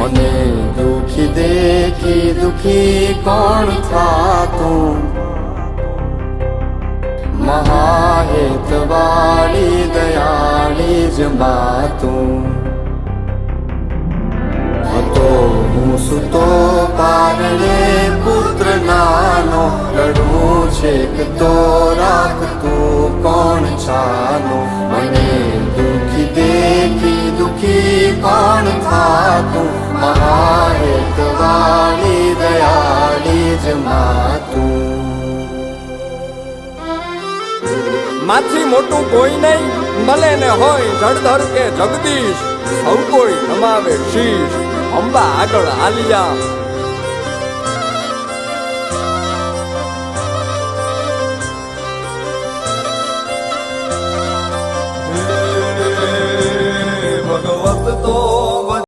મને દુખી દેખી દુખી કોણ થાતું મહાહેતવાળી દયાળી જ બાતું હતો હું સુતો પારણે પુત્ર નાનો રડવું છેક તો રાખતું કોણ છાનો મને દુખી દેખી દુખી કોણ થાતું મહાહેતવાળી દયાળી જ માતું માથી મોટું કોઈ નહીં મળે ને હોય જળધર કે જગદીશ સૌ કોઈ નમાવે શીશ અંબા આગળ આલિયા